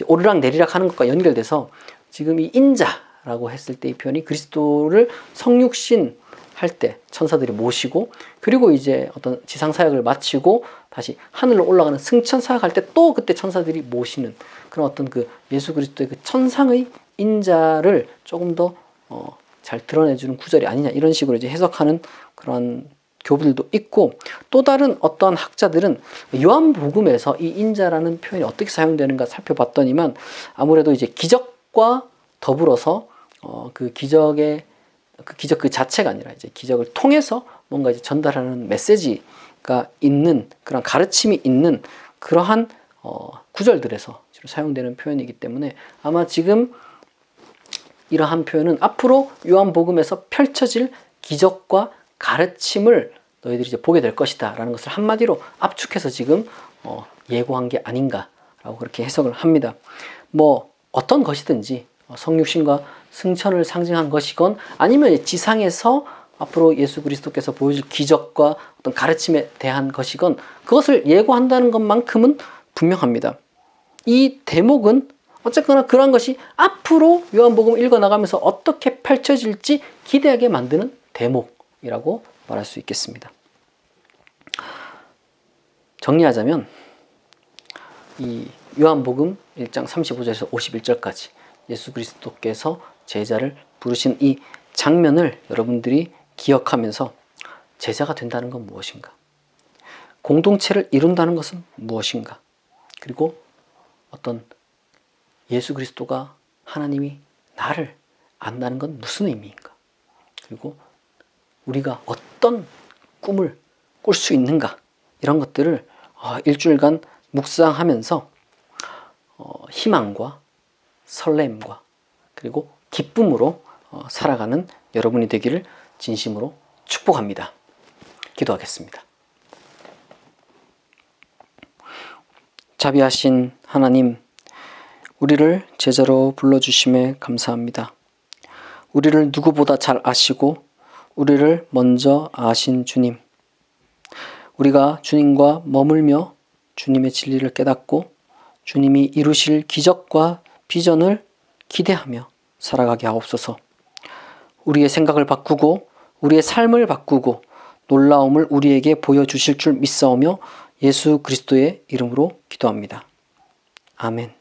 오르락 내리락 하는 것과 연결돼서 지금 이 인자라고 했을 때 이 표현이 그리스도를 성육신 할 때 천사들이 모시고, 그리고 이제 어떤 지상 사역을 마치고 다시 하늘로 올라가는 승천 사역할 때 또 그때 천사들이 모시는 그런 어떤 그 예수 그리스도의 그 천상의 인자를 조금 더 잘 드러내주는 구절이 아니냐 이런 식으로 이제 해석하는 그런 교부들도 있고, 또 다른 어떠한 학자들은 요한복음에서 이 인자라는 표현이 어떻게 사용되는가 살펴봤더니만 아무래도 이제 기적과 더불어서 그 기적 그 자체가 아니라 이제 기적을 통해서 뭔가 이제 전달하는 메시지가 있는 그런 가르침이 있는 그러한 구절들에서 주로 사용되는 표현이기 때문에 아마 지금 이러한 표현은 앞으로 요한복음에서 펼쳐질 기적과 가르침을 너희들이 이제 보게 될 것이다 라는 것을 한마디로 압축해서 지금 예고한 게 아닌가라고 그렇게 해석을 합니다. 뭐 어떤 것이든지 성육신과 승천을 상징한 것이건 아니면 지상에서 앞으로 예수 그리스도께서 보여줄 기적과 어떤 가르침에 대한 것이건 그것을 예고한다는 것만큼은 분명합니다. 이 대목은 어쨌거나 그러한 것이 앞으로 요한복음을 읽어나가면서 어떻게 펼쳐질지 기대하게 만드는 대목이라고 말할 수 있겠습니다. 정리하자면 이 요한복음 1장 35절에서 51절까지 예수 그리스도께서 제자를 부르신 이 장면을 여러분들이 기억하면서 제자가 된다는 건 무엇인가? 공동체를 이룬다는 것은 무엇인가? 그리고 어떤 예수 그리스도가 하나님이 나를 안다는 건 무슨 의미인가? 그리고 우리가 어떤 꿈을 꿀 수 있는가? 이런 것들을 일주일간 묵상하면서 희망과 설렘과 그리고 기쁨으로 살아가는 여러분이 되기를 진심으로 축복합니다. 기도하겠습니다. 자비하신 하나님, 우리를 제자로 불러주심에 감사합니다. 우리를 누구보다 잘 아시고 우리를 먼저 아신 주님, 우리가 주님과 머물며 주님의 진리를 깨닫고 주님이 이루실 기적과 비전을 기대하며 살아가게 하옵소서. 우리의 생각을 바꾸고 우리의 삶을 바꾸고 놀라움을 우리에게 보여주실 줄 믿사오며 예수 그리스도의 이름으로 기도합니다. 아멘.